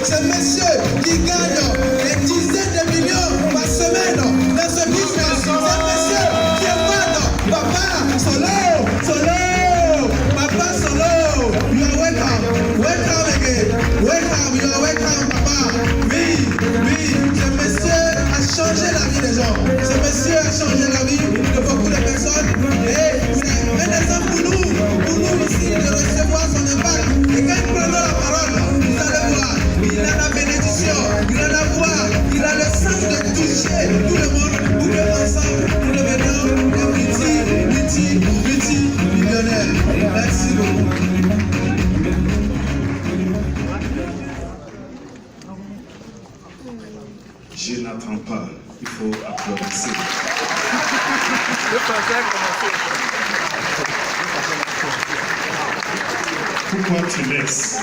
C'est monsieur qui gagne des dizaines de millions par semaine dans ce business. C'est monsieur qui est fan. Papa Solo, Solo, Papa Solo. You are welcome. Welcome again. Welcome. You are welcome, Papa. Oui, ce monsieur a changé la vie des gens. Ce monsieur a changé la vie de beaucoup de personnes. Et c'est un exemple pour nous ici, de recevoir son impact. Et quand il prend la parole, vous allez voir, il a la bénédiction, il a la voix, il a le sens de toucher tout le monde pour que ensemble, nous devenions des multi-millionnaires. Merci beaucoup. Je n'attends pas, il faut applaudir. Pourquoi tu laisses?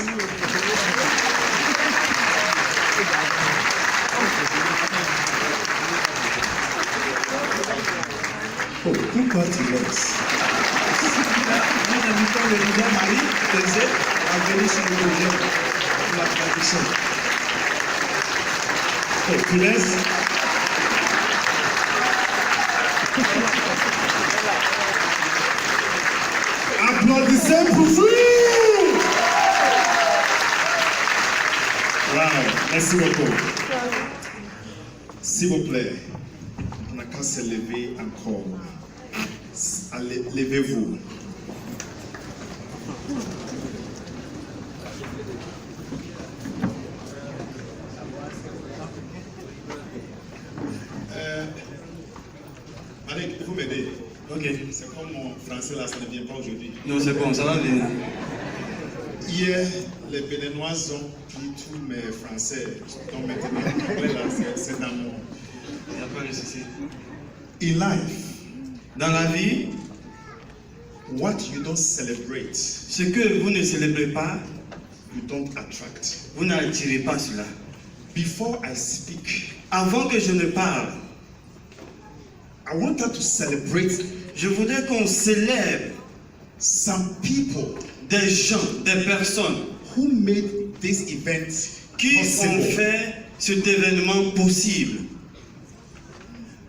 Oh, pourquoi tu laisses? Nous invitons le leader Marie Thésée à venir sur le podium pour la tradition. Oh, tu laisses? Applaudissez pour vous! Wow, merci beaucoup. S'il vous plaît, on n'a qu'à se lever encore. Allez, levez-vous. Allez, il faut m'aider. Ok. C'est comme mon français là, ça ne vient pas aujourd'hui. Non, c'est bon, ça va venir. Hier, les Béninoises ont pris tous mes français. Donc maintenant, après là, c'est dans mon... Il n'y a pas de souci. In life, Dans la vie, what you don't celebrate, ce que vous ne célébrez pas, you don't attract. vous n'attirez pas cela. Before I speak, Avant que je ne parle, I want her to celebrate je voudrais qu'on célèbre some people des gens, des personnes who made this event qui ont possible. fait cet événement possible.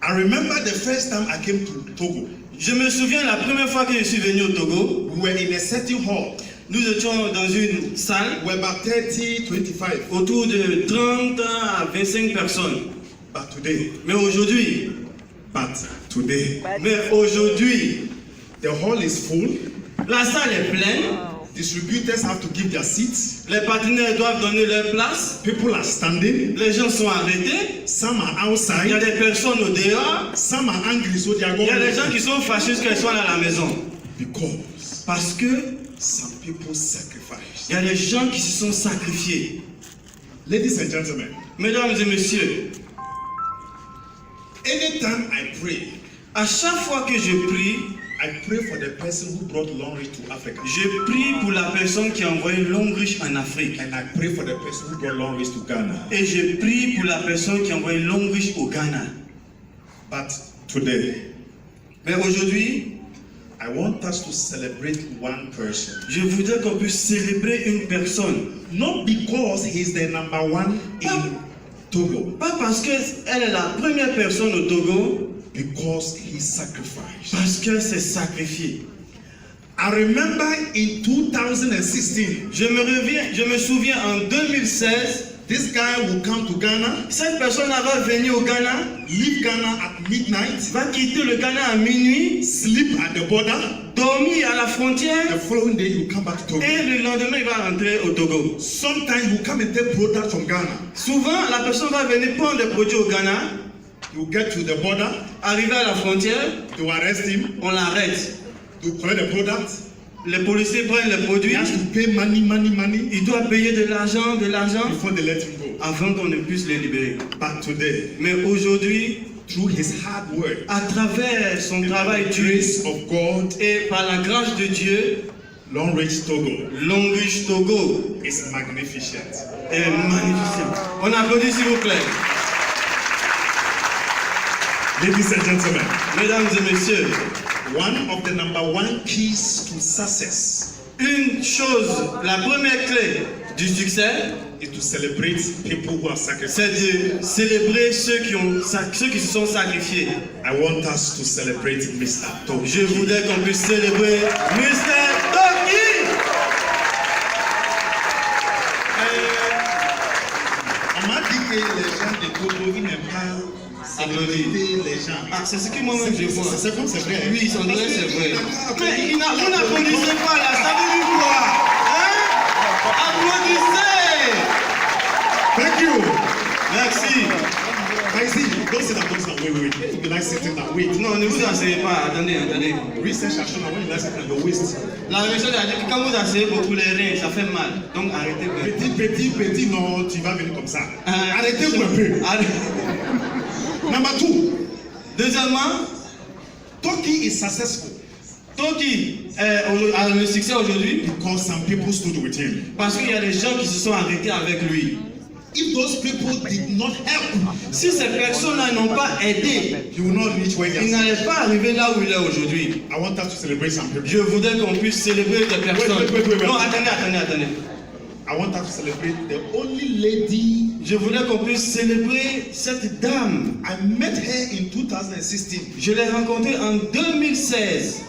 I remember the first time I came to Togo. Je me souviens la première fois que je suis venu au Togo, We were in a certain hall. nous étions dans une salle We were about 30, 25. autour de 30 à 25 personnes. But today, Mais aujourd'hui, the hall is full. la salle est pleine, Distributors have to give their seats. les partenaires doivent donner leur place, People are standing. les gens sont arrêtés, Some are il y a outside. des personnes au dehors, Some are angry, so they are il y a des going. gens qui sont fâchés qu'elles soient à la maison. Because Parce que some people sacrifice. il y a des gens qui se sont sacrifiés. Ladies and gentlemen, Mesdames et messieurs, anytime I pray, à chaque fois que je prie, I pray for the person who brought Longreach to Africa. je prie pour la personne qui a envoyé Longreach en Afrique. And I pray for the person who brought Longreach to Ghana. Et je prie pour la personne qui a envoyé Longreach au Ghana. But today, Mais aujourd'hui, I want us to celebrate one person. je voudrais qu'on puisse célébrer une personne. Not because he's the number one in Togo, Pas parce qu'elle est la première personne au Togo, because he sacrificed. parce qu'elle s'est sacrifiée. I remember in 2016, Je me souviens en 2016, this guy will come to Ghana, cette personne va venir au Ghana, leave Ghana at midnight, va quitter le Ghana à minuit, sleep at the border. dormir à la The frontière following day, he will come back to Togo. et le lendemain il va rentrer au Togo. Sometimes he will come and take products from Ghana. Souvent, la personne va venir prendre des produits au Ghana, He will get to the border, arriver à la frontière, they will arrest him, on l'arrête. they will collect the products. Les policiers prennent les He produits, has to pay money. il doit payer de l'argent Before they let him go. avant qu'on ne puisse les libérer. But today, Mais aujourd'hui, through his hard work, à travers son travail the dur grace of God, et par la grâce de Dieu, Longreach Togo Longreach Togo is magnificent. est magnifique. On applaudit s'il vous plaît. Ladies and gentlemen, Mesdames et messieurs, one of the number one keys to success une chose, la première clé du succès, is to celebrate people who have sacrificed. c'est de célébrer ceux qui se sont sacrifiés. I want us to celebrate Mr. Toki. Je voudrais qu'on puisse célébrer Mr. Toki. On m'a dit que les gens de Togo, ils n'aiment pas célébrer les gens. Ah, c'est ce que moi-même je vois. C'est comme c'est vrai. Oui, on dirait c'est vrai. Mais vous n'applaudissez pas là, ça veut dire quoi? Hein? Applaudissez! Thank you. Merci. I see. Don't sit down, don't sit down. Wait. If you like sitting down, wait. Non, ne vous asseyez pas. Attendez. Research has shown that when you like sitting on your waist, La recherche a dit que quand vous asseyez beaucoup les reins, ça fait mal. Donc arrêtez. petit, non, tu vas venir comme ça. Arrêtez-vous un peu. Number 2. Deuxièmement, Toki is successful Toki a le succès aujourd'hui because some people stood with him. parce qu'il y a des gens qui se sont arrêtés avec lui. If those people did not help, Si ces personnes-là n'ont pas aidé, he will not reach where he il has. n'allait pas arriver là où il est aujourd'hui. I want us to celebrate some people. Je voudrais qu'on puisse célébrer des personnes. Wait. Non, attendez. I want us to celebrate the only lady. Je voudrais qu'on puisse célébrer cette dame. I met her in 2016. Je l'ai rencontrée en 2016.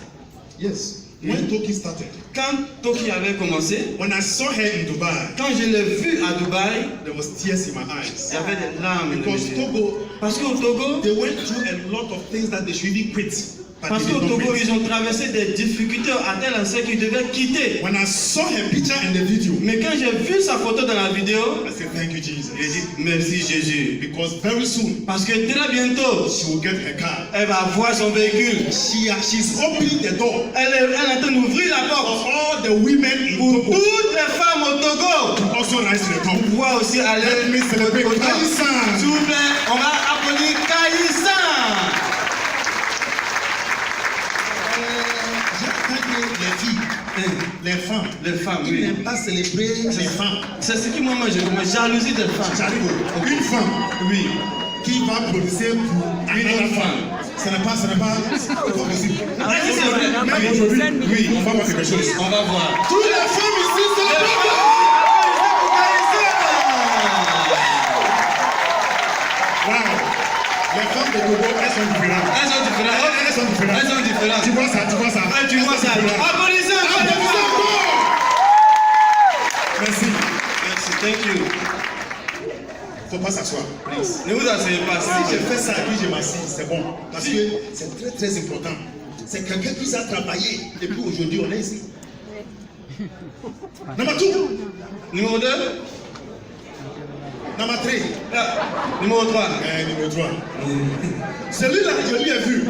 Yes. When Toki started. Quand Toki avait commencé, When I saw her in Dubai, quand je l'ai vue à Dubaï, there was tears in my il eyes. y avait des larmes. Because Togo, Parce qu'au Togo, they went through a lot of things that they should even quit. But Parce they qu'au did not Togo, quit. ils ont traversé des difficultés à tel enseigne qu'ils devaient quitter. When I saw her picture in the video, Mais quand j'ai vu sa photo dans la vidéo, I said, thank you, Jesus. j'ai dit merci Jésus. Because very soon, Parce que très bientôt, she will get her car. elle va voir son véhicule. She's opening the door Elle est en train d'ouvrir la for porte all the women in pour Togo toutes les femmes au Togo. to also rise to the top. Pouvoir aussi aller Let me celebrate au top. Kaïsan. S'il vous plaît, on va applaudir Kaïsan. Les filles, les femmes, Les ils femmes, n'aiment oui. pas célébrer les femmes. C'est ce qui moi je jalousie des femmes. J'arrive une femme, Oui. qui va produire pour une autre femme. Ce n'est pas possible. Ah, si, c'est vrai. Même aujourd'hui, oui, on va voir quelque chose. On va voir. Toutes les femmes ici célèbrent. Wow. Les femmes de Togo, elles sont différentes. Elles sont différentes. Elles sont différentes. Elles sont différentes. Tu vois ça. Ah, tu vois ça. Applaudissez encore. Applaudissez encore. Merci. Merci, thank you. Faut pas s'asseoir, please. Ne vous asseyez pas. Si je fais ça et puis je m'assieds, c'est bon. Parce que c'est très très important. C'est quelqu'un qui a travaillé et puis aujourd'hui on est ici. Number 2. Numéro 2. Number 3. Numéro 3. Numéro 3. Celui-là, je l'ai vu.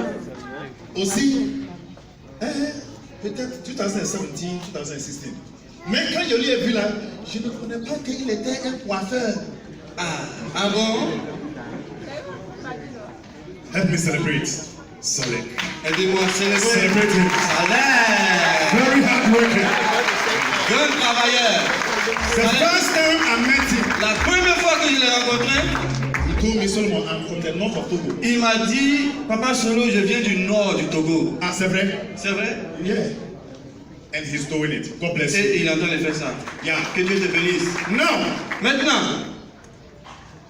Aussi, peut-être 2017, 2016. Mais quand je l'ai vu là, je ne connais pas qu'il était un coiffeur. Ah bon? Help me celebrate. Saleh. Aidez-moi à célébrer. Celebrate him. Saleh. Very hard working. Grand travailleur. The first time I met him, La première fois que je l'ai rencontré, he told me Solomon, I'm from the north of Togo. il m'a dit, Papa Solo, je viens du nord du Togo. Ah, c'est vrai? C'est vrai? Yeah. And he's doing it. God bless you. Et il est en train de faire ça. Yeah. Que Dieu te bénisse. Now, Maintenant,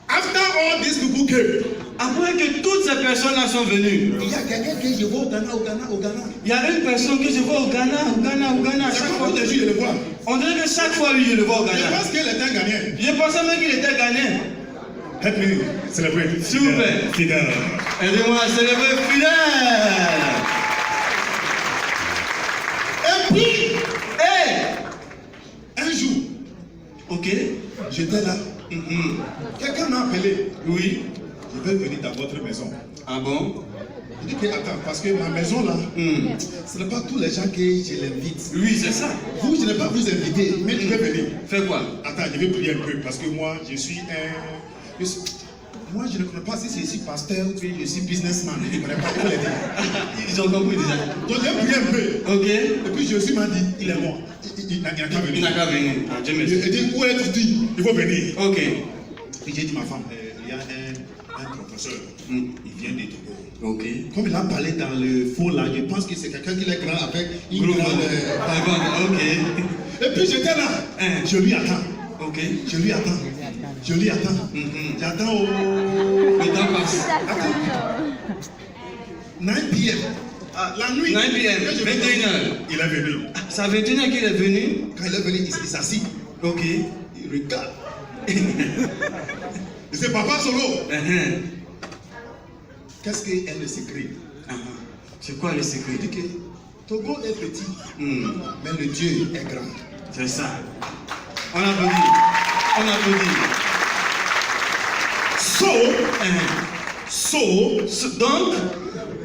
after all these people came, après que toutes ces personnes-là sont venues, il y a quelqu'un que je vois au Ghana. il y a une personne que je vois au Ghana. Chaque Chaque fois fois, que je le vois, on dirait que chaque fois, lui, je le vois au je Ghana. pense qu'il était un Ghanien. Je pensais même qu'il était ghanéen. Help me celebrate. S'il vous plaît. Fidèle. Aidez-moi à célébrer fidèle. Et puis, Et, un jour, ok. j'étais là. Quelqu'un m'a appelé. Oui. Je vais venir dans votre maison. Ah bon? Je dis que attends, parce que ma maison là, ce n'est pas tous les gens que je l'invite. Oui, c'est ça. Vous, je n'ai pas vous invité, mais je vais venir. Fais quoi? Attends, je vais prier un peu parce que moi, je suis un. Moi, je ne connais pas si je suis pasteur ou je suis businessman. Je ne connais pas où les dire. Ils ont compris déjà. Donc, j'ai prié un peu. Ok. Et puis, Jésus m'a dit il est mort. Il n'a qu'à venir. Il n'a qu'à venir. Ah, Dieu merci. Il dit où es-tu? Il faut venir. Ok. Puis j'ai dit ma femme, il y a un professeur. Il vient de Togo. Ok. Comme il a parlé dans le fond là, je pense que c'est quelqu'un qui est grand avec une Groupe. grande. Ok. Et puis j'étais là. Je lui attends. Ok. Je lui attends. Je lui attends. J'attends au... Le temps passe. Attends. 9 p.m. Ah, La nuit. 9 p.m. Quand je 21h. Il est venu. C'est à 21h qu'il est venu. Quand il est venu, il s'assit. Ok. Il regarde. Il dit, papa Solo, qu'est-ce qu'est le secret? C'est quoi le secret? Il dit que Togo est petit, mais le Dieu est grand. C'est ça. On applaudit. On applaudit. Donc,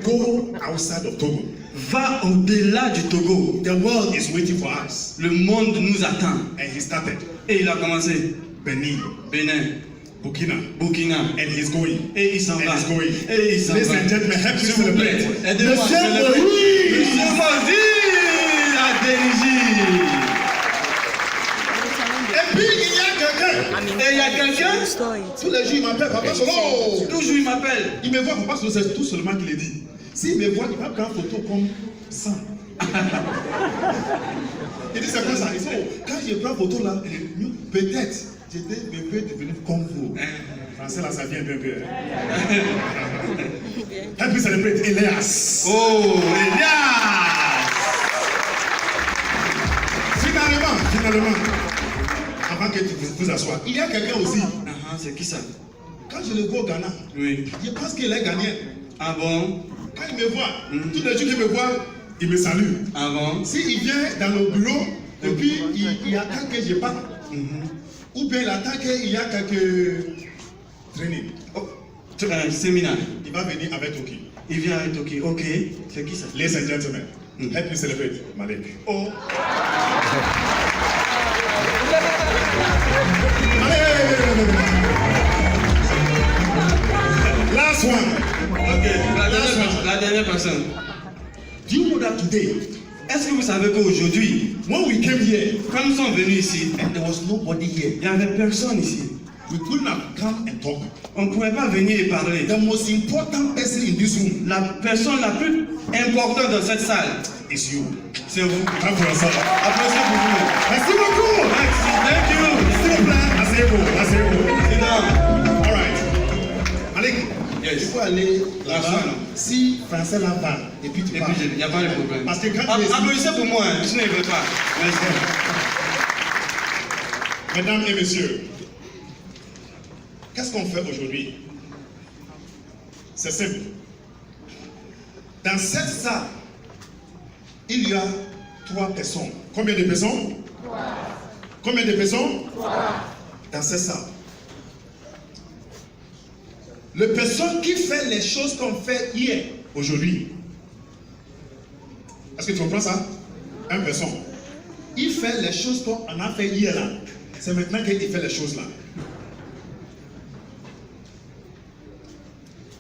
go outside of Togo. Va au-delà du Togo. The world is waiting for us. Le monde nous attend. And he started. Et il a commencé. Benin, Bénin, Burkina, Burkina. and he's going. Et il s'en va. And he's going. Et il s'en Ladies va. and gentlemen, help me S'il vous plaît, celebrate. aidez-moi à célébrer. Monsieur Moïse a dirigé. Et puis il y a quelqu'un. Et il y a quelqu'un, Tous les jours il m'appelle Papa Solo. toujours il m'appelle. Il me voit, Papa Solo, c'est tout seulement qu'il est dit. S'il me voit, il va prendre photo comme ça. Il dit c'est quoi ça? Il dit, oh, quand je prends photo là, peut-être je vais devenir comme vous. Français là, ça vient un peu. Help me celebrate Elias. Oh, Elias. Finalement, avant que tu vous assoies, il y a quelqu'un aussi. C'est qui ça? Quand je le vois au Ghana, Oui. je pense qu'il est ghanéen. Ah bon? Quand il me voit, tous les jours qu'il me voit, il me salue. Ah bon? S'il vient dans le bureau, et puis il attend que je parle, ou bien il attend qu'il y a quelques trainings. Oh, un séminaire. Il va venir avec Toki. Il vient avec Toki. Ok. C'est qui ça? Ladies and gentlemen, help me celebrate Malek. Oh. Last one. Ok. La dernière personne. Do you know that today, Est-ce que vous savez qu'aujourd'hui, when we came here, quand nous sommes venus ici, and there was nobody here, il n'y avait personne ici. we couldn't have come and talk. On ne pouvait pas venir et parler. The most important person in this room La personne la plus importante dans cette salle, is you. c'est vous. Clap for yourself. Applaudissez pour vous. Merci beaucoup. Merci. Thank you. S'il vous plaît, asseyez-vous, asseyez-vous. Sit down. All right. Malik, Yes. il faut aller là-bas. Là-bas. Si Français là va, et puis tu Et parles. puis, il n'y a pas de problème. Parce que quand tu es ici- Applaudissez pour moi, hein. Je ne veux pas. Merci. Mesdames et messieurs, qu'est-ce qu'on fait aujourd'hui? C'est simple. Dans cette salle, il y a 3 personnes. Combien de personnes? 3. Combien de personnes? 3. Dans cette salle. Le personne qui fait les choses qu'on fait hier, aujourd'hui. Est-ce que tu comprends ça? Un personne. Il fait les choses qu'on a fait hier là. C'est maintenant qu'il fait les choses là.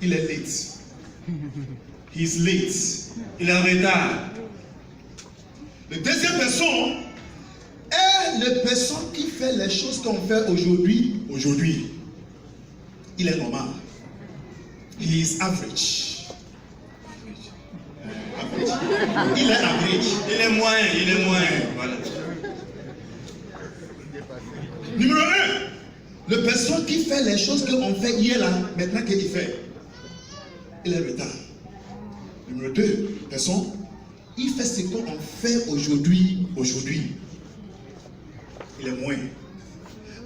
Il est late. He is late. Il est en retard. Le deuxième personne est la personne qui fait les choses qu'on fait aujourd'hui. Aujourd'hui, il est normal. He is average. Average. Il est average. Il est moyen, il est moyen. Voilà. Numéro 1, la personne qui fait les choses qu'on fait hier là, maintenant qu'il fait, il est en retard. Numéro 2, personne, il fait ce qu'on fait aujourd'hui, il est moins.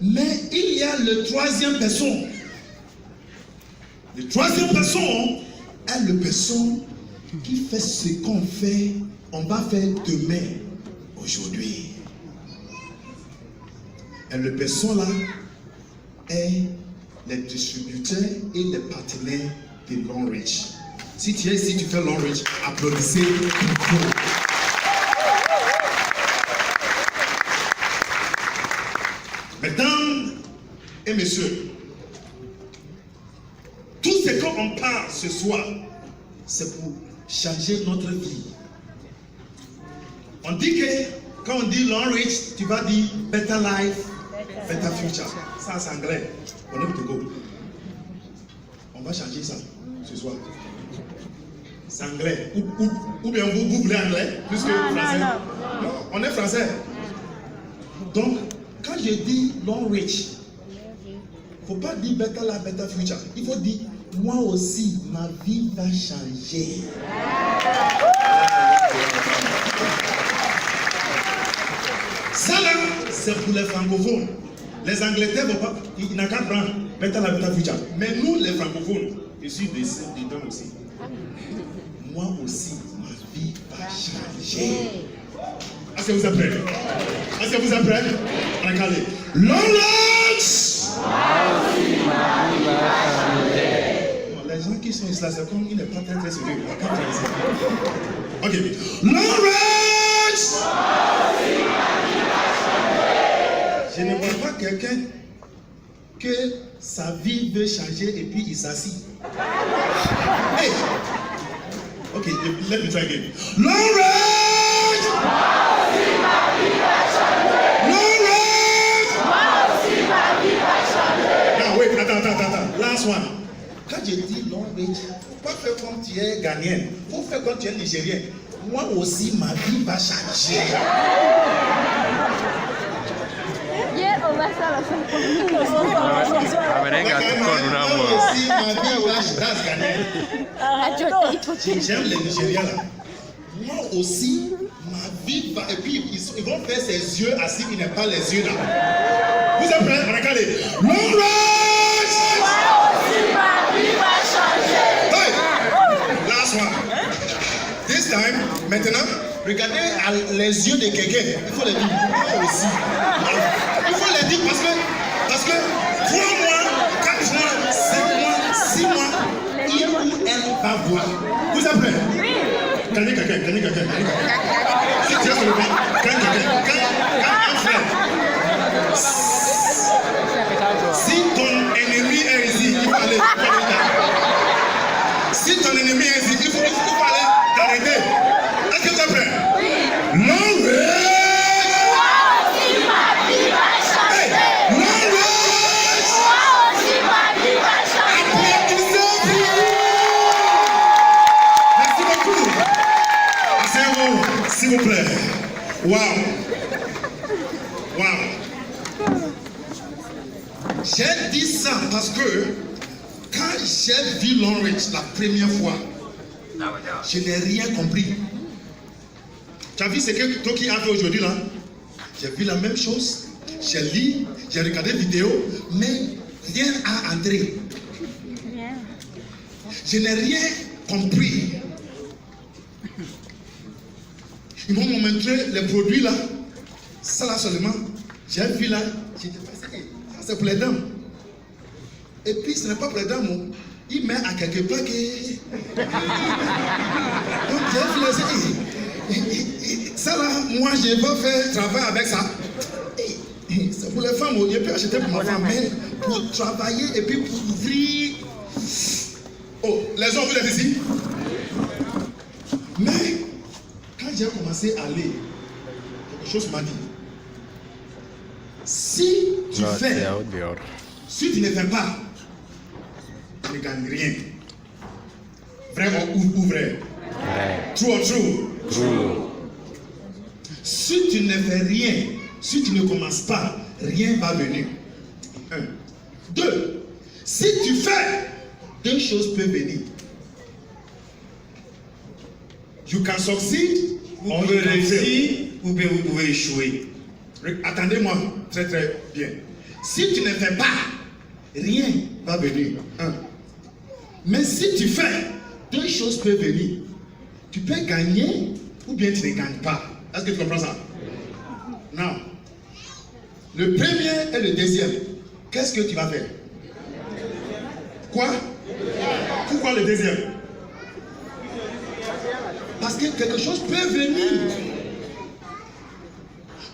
Mais il y a le troisième personne. Le troisième personne est la personne qui fait ce qu'on fait, on va faire demain, aujourd'hui. Et le personne là est les distributeurs et les partenaires de Long Reach. Si tu es ici, tu fais Long Reach, applaudissez pour vous. Mesdames et messieurs, tout ce qu'on parle ce soir, c'est pour changer notre vie. On dit que quand on dit Long Reach, tu vas dire better life, better future. Ça c'est anglais. On est au Togo. On va changer ça ce soir. C'est anglais. Ou bien vous voulez anglais plus que français? Non, on est français. Donc, quand je dis long reach, il ne faut pas dire better life, better future. Il faut dire, moi aussi, ma vie va changer. Ça là, c'est pour les francophones. Les Angleterres ne vont pas, ils n'ont qu'à prendre better life, better future. Mais nous, les francophones, je suis dedans aussi. Moi aussi, ma vie va changer. Est-ce que vous êtes prêts? Est-ce que vous êtes prêts? Regardez. Long range! Les gens qui sont ici là, c'est comme il n'est pas très sérieux. Ok. Long range! Je ne vois pas quelqu'un que sa vie veut changer et puis il s'assit. Hey! Ok, let me try again. Long range! Long range! Now wait, attends. Last one. Quand je dis long range, il ne faut pas faire comme tu es Ghanéen. Il faut faire comme tu es Nigérien. Moi aussi, ma vie va changer. J'aime les Nigériens là. Moi aussi, ma vie va. Et puis ils vont faire ses yeux assis, il n'est pas les yeux là. Vous êtes prêts? Regardez. Long range! Moi aussi, ma vie va changer. Hey! Last one. This time, maintenant, regardez les yeux de quelqu'un. Il faut les dire. Moi aussi. Il faut les dire parce que 3 mois, 4 mois, 5 mois, 6 mois, il ou elle va voir. Vous êtes prêts? Oui. Gagnez quelqu'un. Si tu es sur le banc, gagne quelqu'un. Gagne un frère. Si ton ennemi est ici, il faut aller. Si ton ennemi est ici, il faut aller t'arrêter. Est-ce que vous êtes prêts? Oui. Long range! S'il vous plaît. Wow. J'ai dit ça parce que quand j'ai vu Long Range la première fois, je n'ai rien compris. Tu as vu ce que Toki a fait aujourd'hui là? J'ai vu la même chose. J'ai lu, j'ai regardé vidéo, mais rien n'a entré. Je n'ai rien compris. Ils m'ont montré les produits là. Ça là seulement. J'ai vu là. J'ai dit, ça c'est pour les dames. Et puis ce n'est pas pour les dames. Il met à quelque part que. Donc j'ai vu ça là, moi je vais faire travail avec ça. C'est pour les femmes. Je peux acheter pour ma femme. Mais pour travailler et puis pour ouvrir. Oh, les hommes, vous êtes ici? Mais quand j'ai commencé à lire, quelque chose m'a dit. Si tu fais, si tu ne fais pas, tu ne gagnes rien. Vrai ou vrai? True or true? True. Si tu ne fais rien, si tu ne commences pas, rien va venir. 1. 2. Si tu fais, 2 choses peuvent venir. You can succeed. Vous pouvez réussir ou bien vous pouvez échouer. Attendez-moi très très bien. Si tu ne fais pas, rien va venir. 1. Mais si tu fais, 2 choses peuvent venir. Tu peux gagner ou bien tu ne gagnes pas. Est-ce que tu comprends ça? Non. Le premier et le deuxième, qu'est-ce que tu vas faire? Quoi? Pourquoi le deuxième? Parce que quelque chose peut venir.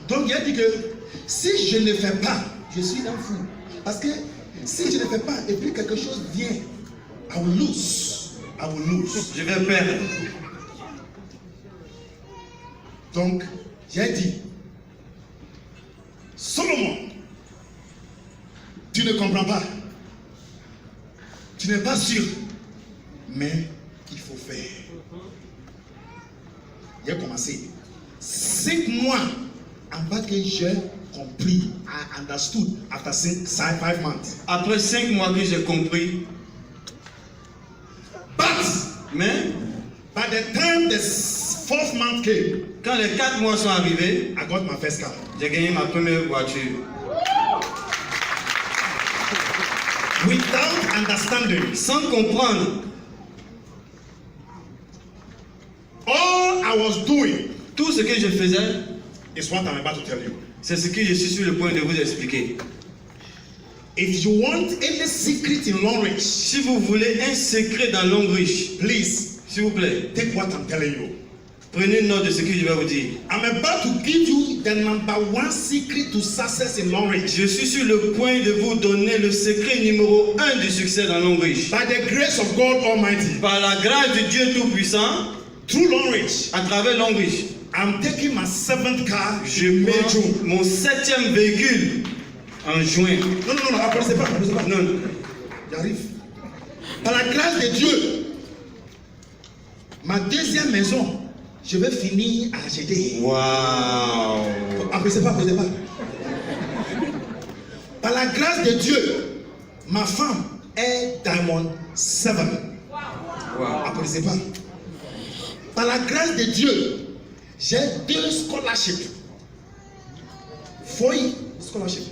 Donc il a dit que si je ne fais pas, je suis un fou. Parce que si je ne fais pas et puis quelque chose vient, I will lose. Je vais perdre. Donc j'ai dit, Solomon, tu ne comprends pas. Tu n'es pas sûr. Mais il faut faire. Il a commencé 5 mois avant que je compris, I understood after 5 months. Après 5 mois que j'ai compris. Mais by the time the 4th month came, quand les 4 mois sont arrivés, I got my first car. J'ai gagné ma première voiture. Without understanding, sans comprendre, all I was doing, tout ce que je faisais, is what I'm about to tell you. C'est ce que je suis sur le point de vous expliquer. If you want any secret in Longreach, si vous voulez un secret dans Longreach, please, s'il vous plaît, take what I'm telling you. Prenez note de ce que je vais vous dire. I'm about to give you the #1 secret to success in Longreach. Je suis sur le point de vous donner le secret numéro 1 du succès dans Longreach. By the grace of God Almighty. Par la grâce de Dieu Tout-Puissant. Through Longreach. À travers Longreach. I'm taking my 7th car. Je prends mon 7e véhicule en juin. Non, applaudissez pas. Non. J'arrive. Par la grâce de Dieu, ma 2e maison, je vais finir à acheter. Wow. Applaudissez pas. Par la grâce de Dieu, ma femme est Diamond 7. Wow. Applaudissez pas. Par la grâce de Dieu, j'ai 2 scholarships. 4 scholarships.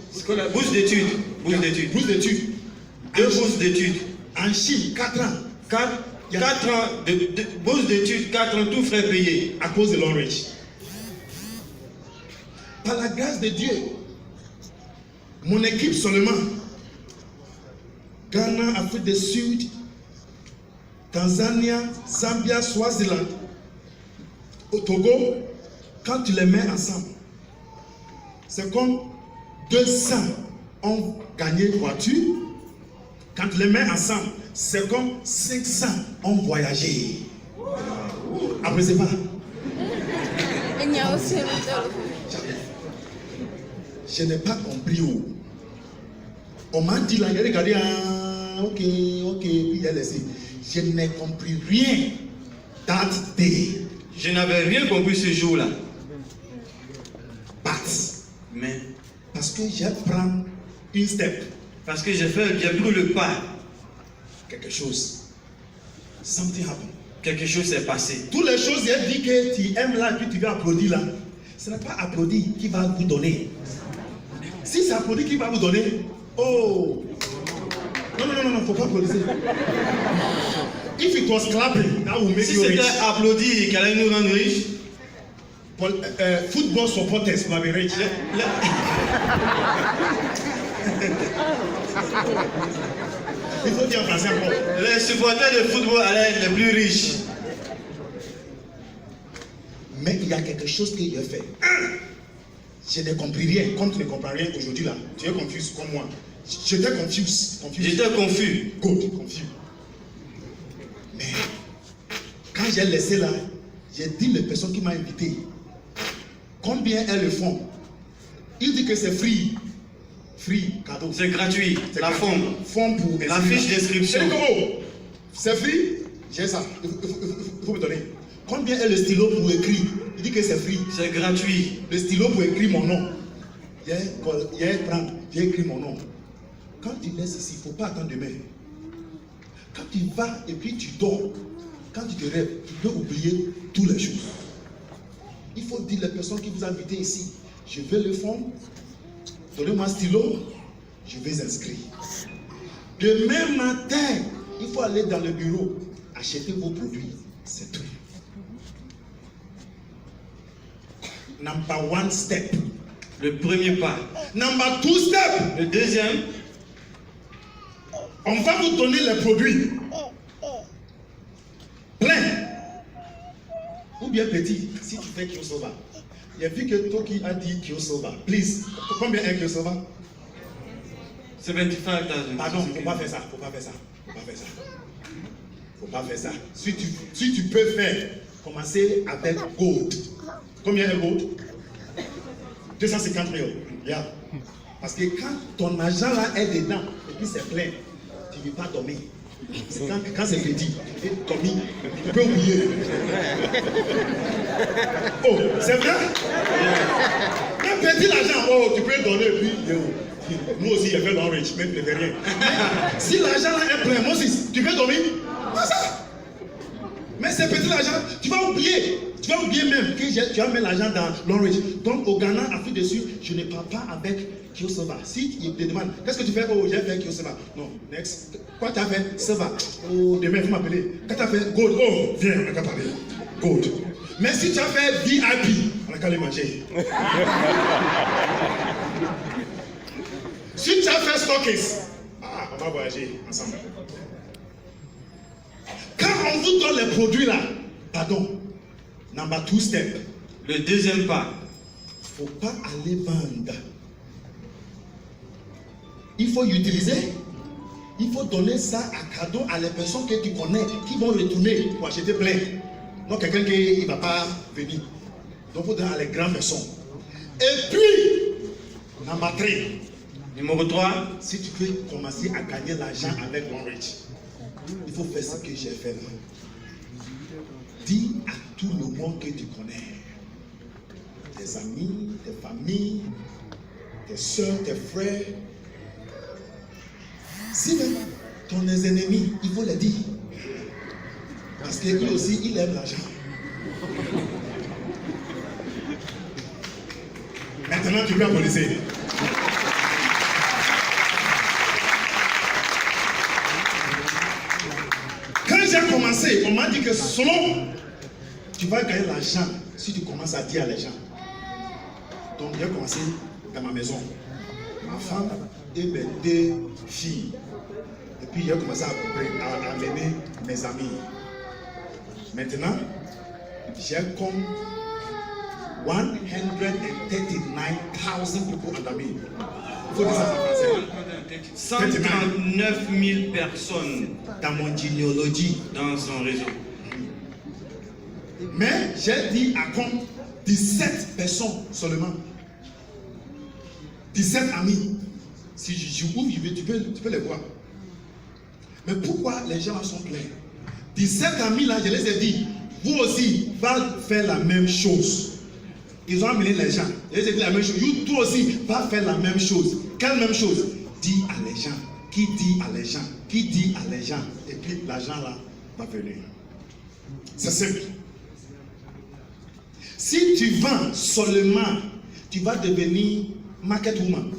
Bourse d'études. 2 bourses d'études. En Chine, 4 ans. 4 ans de bourse d'études, 4 ans, tout frais payés. À cause de Longreach. Par la grâce de Dieu, mon équipe seulement, Ghana, Afrique du Sud, Tanzania, Zambia, Swaziland, au Togo, quand tu les mets ensemble, c'est comme 200 ont gagné voiture. Quand tu les mets ensemble, c'est comme 500 ont voyagé. Appréciez pas. Je n'ai pas compris où. On m'a dit là, il a regardé, ok, puis il a laissé. Je n'ai compris rien that day. Je n'avais rien compris ce jour-là. Mais parce que j'ai pris une step. Parce que j'ai pris le pas. Quelque chose. Something happened. Quelque chose s'est passé. Toutes les choses, j'ai dit que tu aimes là, puis tu vas applaudir là. Ce n'est pas applaudir qui va vous donner. Si c'est applaudir qui va vous donner, oh. Non, faut pas applaudir. If it was clapping, that will make si you rich. Si c'était applaudir qui allait nous rendre riches. Football supporters will be rich. Il faut dire en français encore. Les supporters de football allaient être les plus riches. Mais il y a quelque chose que j'ai fait. Je n'ai compris rien. Comme tu ne comprends rien aujourd'hui là, tu es confus comme moi. J'étais confus. J'étais confus. Good, confus. Mais quand j'ai laissé là, j'ai dit aux personnes qui m'ont invité, combien elles le font? Il dit que c'est free. Free, cadeau. C'est gratuit. La forme. Forme pour la fiche d'inscription. C'est free. J'ai ça. Il faut me donner. Combien est le stylo pour écrire? Il dit que c'est free. C'est gratuit. Le stylo pour écrire mon nom. J'ai écrit mon nom. Quand tu laisses ici, il ne faut pas attendre demain. Quand tu vas et puis tu dors, quand tu te rêves, tu peux oublier toutes les choses. Il faut dire les personnes qui vous ont invité ici, je veux le fond, donnez-moi un stylo, je vais inscrire. Demain matin, il faut aller dans le bureau, acheter vos produits, c'est tout. #1 step. Le premier pas. #2 step. Le deuxième. On va vous donner les produits. Plein. Ou bien petit, si tu fais Kyosoba. Il y a vu que Toki a dit Kyosoba. Please. Combien est Kyosoba? 75,000. Pardon, faut pas faire ça. Si tu peux faire, commencer avec gold. Combien est gold? 250 000. Yeah. Parce que quand ton argent là est dedans, et puis c'est plein, tu ne veux pas dormir. Quand c'est petit, tu peux dormir, tu peux oublier. Oh, c'est vrai? petit l'argent, oh, tu peux donner, puis nous aussi, il y avait l'enrich, mais tu ne fais rien. Si l'argent là est plein, Moses, tu peux dormir? Pas ça. Mais c'est petit l'argent, tu vas oublier. Tu vas oublier même que tu vas mettre l'argent dans l'enrich. Donc au Ghana, Afrique du Sud, je ne parle pas avec Kyosova. Si il te demande, qu'est-ce que tu fais? Oh, j'ai fait Kyosova. Non, next. Quoi tu as fait? Seva. Oh, demain, il faut m'appeler. Quand tu as fait Gold, oh, viens, on n'a qu'à parler. Gold. Mais si tu as fait VIP, on n'a qu'à aller manger. Si tu as fait Stockist, on va voyager ensemble. Quand on vous donne les produits là, pardon, number 2 step. Le deuxième pas. Il ne faut pas aller vendre. Il faut utiliser. Il faut donner ça à cadeau à les personnes que tu connais qui vont retourner pour acheter plein. Donc quelqu'un qui ne va pas venir. Donc il faut donner à les grandes personnes. Et puis, number 3. Numéro 3. Si tu veux commencer à gagner l'argent avec l'enrich, il faut faire ce que j'ai fait là. Dis à tout le monde que tu connais, tes amis, tes familles, tes soeurs, tes frères. Si même ton ennemis, il faut le dire. Parce que lui aussi, il aime l'argent. Maintenant, tu peux applaudisser. Quand j'ai commencé, on m'a dit que selon tu vas gagner l'argent si tu commences à dire à les gens. Donc j'ai commencé dans ma maison. Ma femme et mes 2 filles. Et puis j'ai commencé à amener mes amis. Maintenant, j'ai comme 139,000 people under me. Il faut dire ça en français. 139 000 personnes dans mon généalogie. Dans son réseau. Mais j'ai dit à compte 17 personnes seulement. 17 amis. Si je ouvre, tu peux les voir. Mais pourquoi les gens sont pleins? 17 amis là, je les ai dit, vous aussi, va faire la même chose. Ils ont amené les gens. Je les ai dit la même chose. Toi aussi, va faire la même chose. Quelle même chose? Dis à les gens. Qui dit à les gens? Qui dit à les gens? Et puis l'argent là va venir. C'est simple. Si tu vends seulement, tu vas devenir market woman.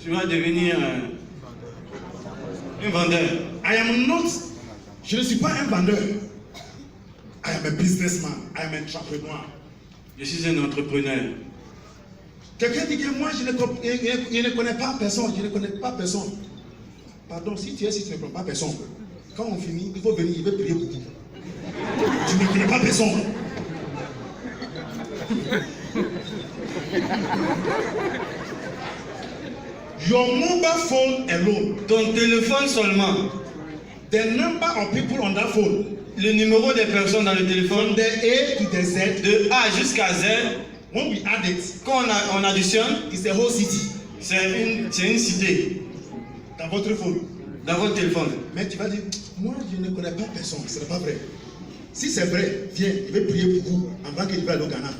Tu vas devenir un vendeur. I am not. Je ne suis pas un vendeur. I am a businessman. I am an entrepreneur. Je suis un entrepreneur. Quelqu'un dit que moi je ne connais pas personne. Je ne connais pas personne. Pardon, si tu ne connais pas personne, quand on finit, il faut venir, il veut prier pour vous. Tu ne connais pas personne. Your mobile phone alone. Ton téléphone seulement. The number of people on that phone. Le numéro des personnes dans le téléphone. From the A to the Z. De A jusqu'à Z. When we add it. Quand on additionne. It's a whole city. C'est une cité. Dans votre phone. Dans votre téléphone. Mais tu vas dire, moi je ne connais pas personne. Ce n'est pas vrai. Si c'est vrai, viens, je vais prier pour vous avant que je vais aller au Ghana.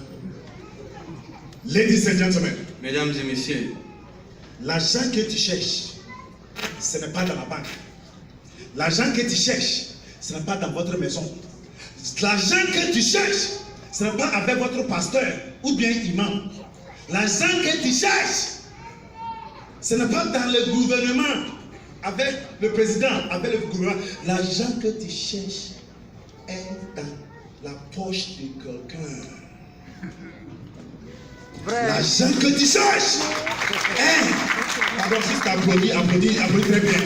Ladies and gentlemen. Mesdames et messieurs. L'argent que tu cherches, ce n'est pas dans la banque. L'argent que tu cherches, ce n'est pas dans votre maison. L'argent que tu cherches, ce n'est pas avec votre pasteur ou bien imam. L'argent que tu cherches, ce n'est pas dans le gouvernement, avec le président, avec le gouvernement. L'argent que tu cherches est dans la poche de quelqu'un. L'argent que tu cherches est... Pardon, si tu applaudis très bien.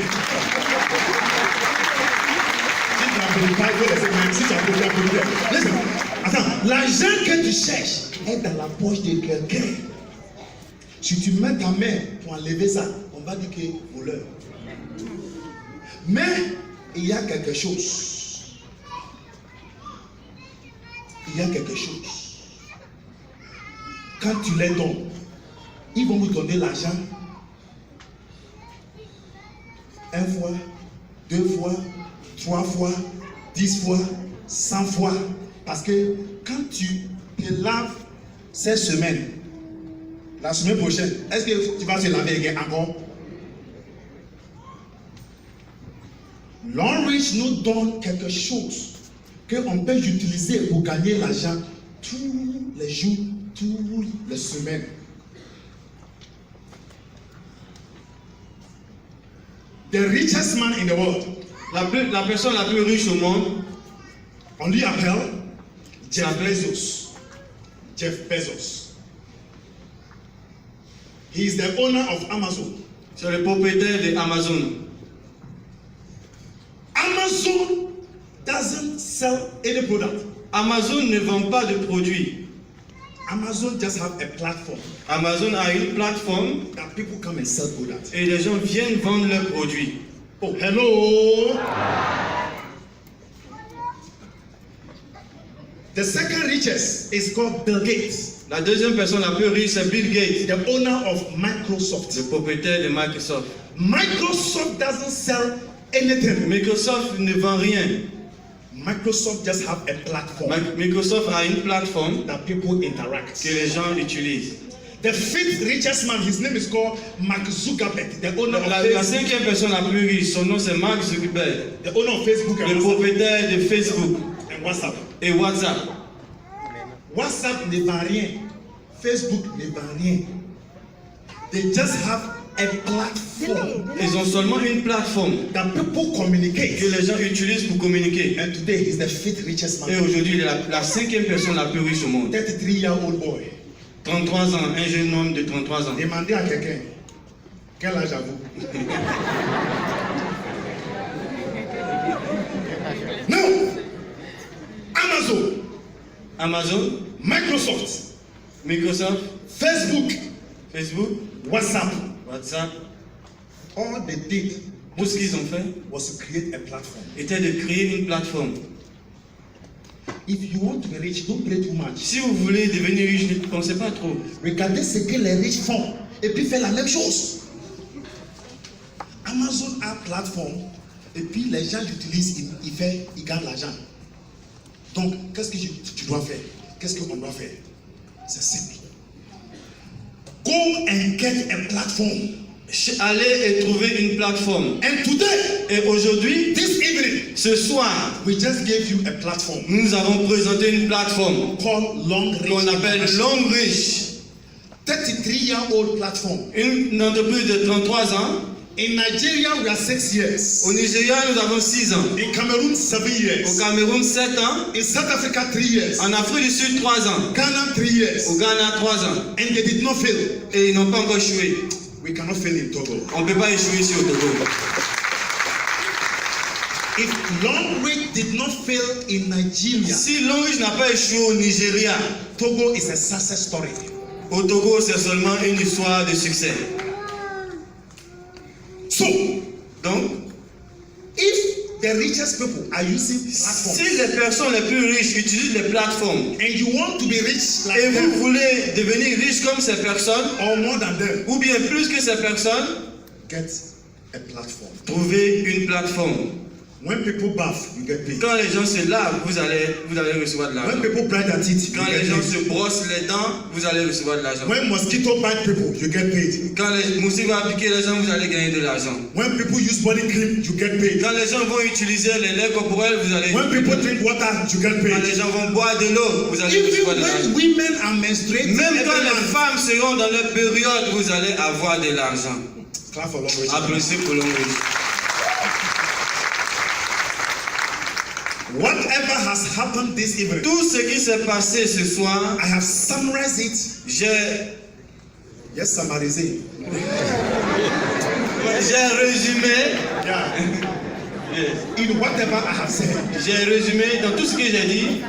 Si tu n'applaudis pas, il faut laisser même. Si tu applaudis bien. Listen. Attends, l'argent que tu cherches est dans la poche de quelqu'un. Si tu mets ta main pour enlever ça, on va dire que voleur. Mais il y a quelque chose. Il y a quelque chose. Quand tu les donnes, ils vont vous donner l'argent 1 fois, 2 fois, 3 fois, 10 fois, 100 fois. Parce que quand tu te laves ces semaines, La semaine prochaine, est-ce que tu vas se laver encore? L'homme riche nous donne quelque chose qu'on peut utiliser pour gagner l'argent tous les jours, toutes les semaines. The richest man in the world. La personne la plus riche au monde, On lui appelle Jeff Bezos. Jeff Bezos. He is the owner of Amazon. c'est le propriétaire de Amazon. Amazon doesn't sell any product. Amazon ne vend pas de produits. Amazon just have a platform Amazon a une plateforme that people come and sell products. et les gens viennent vendre leurs produits. Oh, hello. The second richest is called Bill Gates, La deuxième personne la plus riche, c'est Bill Gates, the owner of Microsoft. le propriétaire de Microsoft. Microsoft doesn't sell anything. Microsoft ne vend rien. Microsoft just have a platform Microsoft a une plateforme that people interact. que les gens utilisent. The fifth richest man, his name is called Mark Zuckerberg, the owner of La Facebook, cinquième personne la plus riche, son nom c'est Mark Zuckerberg, the owner of Facebook le and propriétaire de Facebook WhatsApp. et WhatsApp. WhatsApp ne vend rien. Facebook ne vend rien. They just have a platform Ils ont seulement une plateforme that people communicate. que les gens utilisent pour communiquer. And today he's the fifth richest Et man. aujourd'hui, il est la cinquième personne la plus riche au monde. 33-year-old boy. 33 ans, un jeune homme de 33 ans. Demandez à quelqu'un, quel âge avez-vous? Non! Amazon, Amazon, Microsoft, Microsoft, Facebook, Facebook, WhatsApp, WhatsApp, all they did tout ce qu'ils ont fait was to create a platform. était de créer une plateforme. If you want to be rich, don't pray too much. Si vous voulez devenir riche, ne pensez pas trop. Regardez ce que les riches font et puis faites la même chose. Amazon a plateforme et puis les gens l'utilisent, ils gagnent l'argent. Donc, qu'est-ce que tu dois faire? Qu'est-ce qu'on doit faire? C'est simple. Go and get a platform. Allez et trouver une plateforme. And today, Et aujourd'hui, this evening, ce soir, we just gave you a platform nous avons présenté une plateforme called Long Reach. qu'on appelle Long Reach. 33-year-old platform. Une entreprise de 33 ans. In Nigeria, we are 6 years. Au Nigeria, nous avons 6 ans. In Cameroon, 7 Au years. Cameroun, 7 ans. In South Africa, 3 years. En Afrique du Sud, 3 ans. Ghana, 3 years. Au Ghana, 3 ans. And they did not fail. Et ils n'ont pas encore échoué. We cannot fail in Togo. On ne peut pas échouer ici au Togo. If Long Reach did not fail in Nigeria, Si Long Reach n'a pas échoué au Nigeria, Togo is a success story. au Togo, c'est seulement une histoire de succès. So, Donc, if the richest people are using platforms si les personnes les plus riches utilisent les plateformes and you want to be rich like et vous them voulez devenir riche comme ces personnes, or more than them, ou bien plus que ces personnes, get a platform. trouvez une plateforme. When people bath, you get paid. Quand les gens se lavent, vous allez recevoir de l'argent. When people brush their teeth, you Quand get les gens paid. se brossent les dents, vous allez recevoir de l'argent. When mosquito bite people, you get paid. Quand les moustiques vont piquer les gens, vous allez gagner de l'argent. When people use body cream, you get paid. Quand les gens vont utiliser les laits corporels, vous allez. When people drink water, you get Quand paid. les gens vont boire de l'eau, vous allez Even recevoir de l'argent. when women are menstruating, Même quand every les month. femmes seront dans leur période, vous allez avoir de l'argent. Clap for Long Reach. Applaudissez pour Long Reach. Whatever has happened this evening, Tout ce qui s'est passé ce soir, I have summarized it. j'ai Summarized. résumé. Yeah. Yes. In whatever I have said. J'ai résumé dans tout ce que j'ai dit.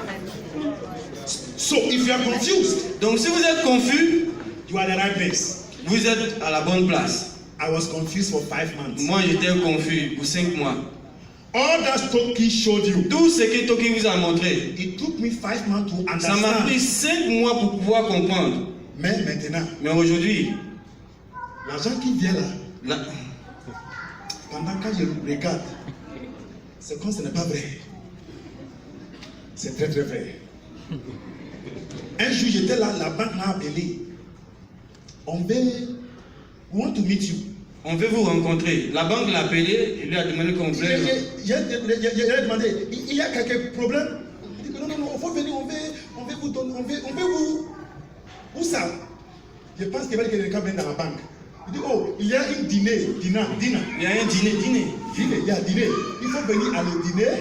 So if you are confused, Donc si vous êtes confus, you are at the right place. vous êtes à la bonne place. I was confused for 5 months. Moi j'étais confus pour 5 mois. All that Toki showed you, Tout ce que Toki vous a montré, it took me 5 months to ça m'a pris understand. 5 mois pour pouvoir comprendre. Mais maintenant, Mais aujourd'hui, l'argent qui vient là, là, pendant que je regarde, c'est comme ce n'est pas vrai. C'est très très vrai. Un jour, j'étais là, la banque m'a appelé. We want to meet you. On veut vous rencontrer. La banque l'a appelé, il lui a demandé qu'on voulait. J'ai demandé, il y a quelques problèmes? Il dit que non, il faut venir, on veut vous donner, on veut vous. Où ça? Je pense qu'il va y avoir quelqu'un dans la banque. Il dit, oh, il y a un dîner. Il y a un dîner. Il y a un dîner. Il faut venir à le dîner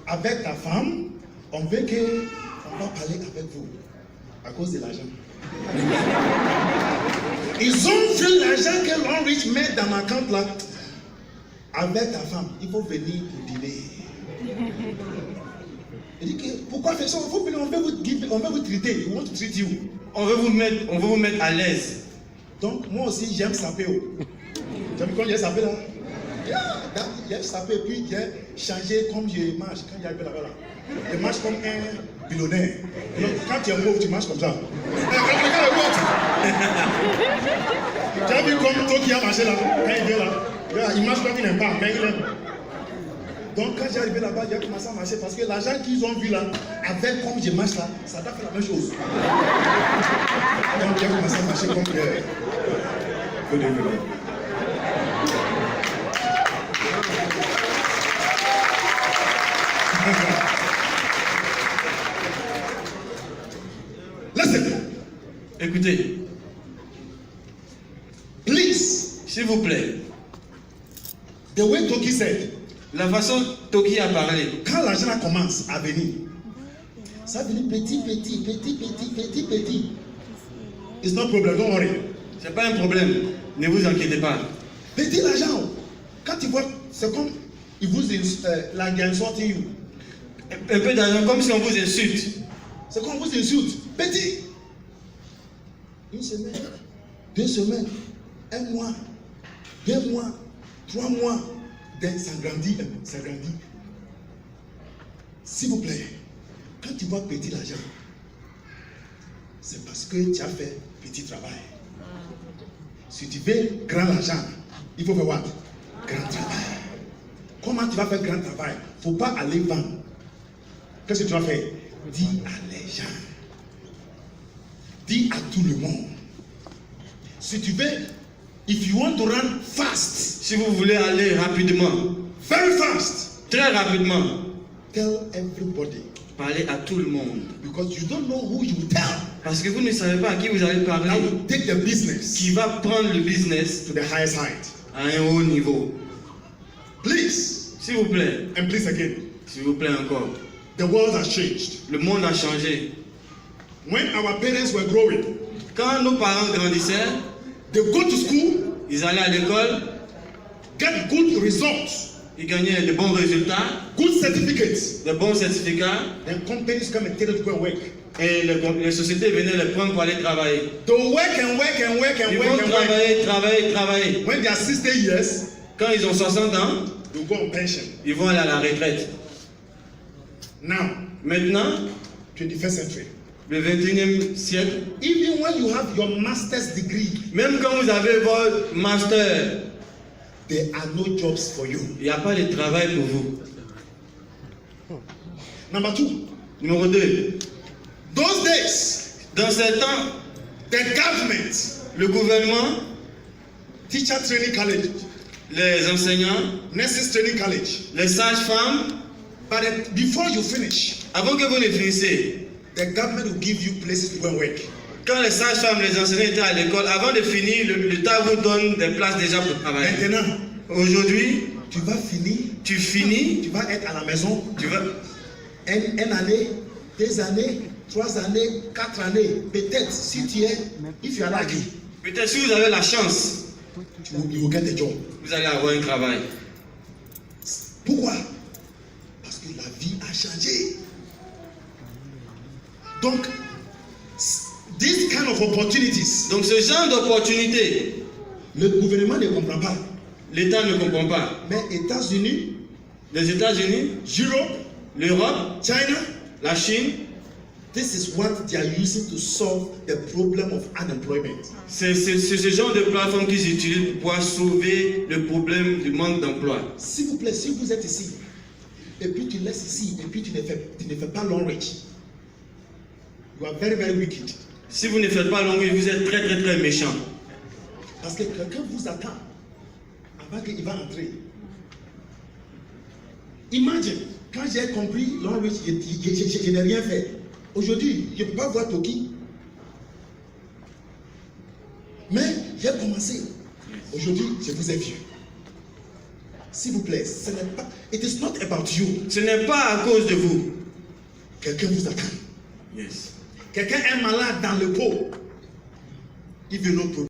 avec ta femme. On veut qu'on va parler avec vous. À cause de l'argent. Ils ont vu l'argent que Long-Rich met dans ma compte là. Avec ta femme, il faut venir pour dîner. Il dit que pourquoi faire ça? Il faut venir, on veut vous traiter. We want to treat you. On veut vous mettre à l'aise. Donc moi aussi j'aime saper. Tu as vu quand j'ai sapé là? J'ai sapé et puis j'ai changé comme je marche quand j'arrive là-bas là. Je marche comme un billionnaire. Donc, quand tu es pauvre, tu marches comme ça. Regarde le vote. Tu as vu comme toi qui a marché là, quand il vient là, il marche comme il n'aime pas, mais il aime. Donc quand j'ai arrivé là-bas, j'ai commencé à marcher parce que l'argent qu'ils ont vu là, avec comme je marche là, ça t'a fait la même chose. Donc j'ai commencé à marcher comme Listen. Écoutez. Please. S'il vous plaît. The way Toki said. La façon Toki a parlé. Quand l'argent commence à venir, ça vient petit. It's no problem, don't worry. C'est pas un problème. Ne vous inquiétez pas. Petit l'argent. Quand tu vois, c'est comme il vous insulte you. Un peu d'argent, comme si on vous insulte. C'est comme on vous insulte. Petit. Une semaine, 2 semaines, 1 mois, 2 mois, 3 mois. Ça grandit. S'il vous plaît, quand tu vois petit l'argent, c'est parce que tu as fait petit travail. Si tu veux grand argent, il faut faire quoi? Grand travail. Comment tu vas faire grand travail? Il ne faut pas aller vendre. Qu'est-ce que tu vas faire? Dis à les gens. Dis à tout le monde. Si tu veux, if you want to run fast, si vous voulez aller rapidement, very fast, très rapidement, tell everybody. Parlez à tout le monde. Because you don't know who you tell. Parce que vous ne savez pas à qui vous allez parler. That will take the business. Qui va prendre le business to the highest height. À un haut niveau. Please. S'il vous plaît. And please again. S'il vous plaît encore. The world has changed. Le monde a changé. When our parents were growing, quand nos parents grandissaient, they go to school, ils allaient à l'école, get good results, ils gagnaient de bons résultats, good certificates, de bons certificats, then companies come and tell them to go and work. Et les sociétés venaient les prendre pour aller travailler. They work and work. Ils vont travailler. When they are 60 years, quand ils ont 60 ans, they go on pension. Ils vont aller à la retraite. Now, maintenant, 21st century. Le 21e siècle. Even when you have your master's degree, même quand vous avez votre master, there are no jobs for you. Il n'y a pas de travail pour vous. Number 2. Numéro 2. Those days, dans ces temps, the government, le gouvernement, teacher training college, les enseignants, nurses training college, les sages-femmes. But before you finish, avant que vous ne finissez, the government will give you places to go and work. Quand les sages-femmes, les enseignants étaient à l'école, avant de finir, l'État vous donne des places déjà pour travailler. Maintenant, aujourd'hui, tu vas finir. Tu finis. Tu vas être à la maison. Tu vas. Une année, 2 années, 3 années, 4 années. Peut-être si tu es, if you are lucky. Peut-être si vous avez la chance. You will get a job. Vous allez avoir un travail. Pourquoi? Parce que la vie a changé. Donc, this kind of opportunities. Donc ce genre d'opportunités, le gouvernement ne comprend pas. L'État ne comprend pas. Mais États-Unis, les États-Unis, l'Europe, China, la Chine, this is what they are using to solve the problem of unemployment. C'est ce genre de plateforme qu'ils utilisent pour sauver le problème du manque d'emploi. S'il vous plaît, si vous êtes ici, et puis tu laisses ici, et puis tu ne fais pas Long-Rich, you are very, very wicked. Si vous ne faites pas Long-Rich, vous êtes très, très, très méchant. Parce que quelqu'un vous attend avant qu'il va entrer. Imagine, quand j'ai compris, je n'ai rien fait. Aujourd'hui, je ne peux pas voir Toki. Mais j'ai commencé. Aujourd'hui, je vous ai vu. S'il vous plaît, ce n'est pas. It is not about you. Ce n'est pas à cause de vous. Quelqu'un vous attend. Yes. Quelqu'un est malade dans le pot. Il veut notre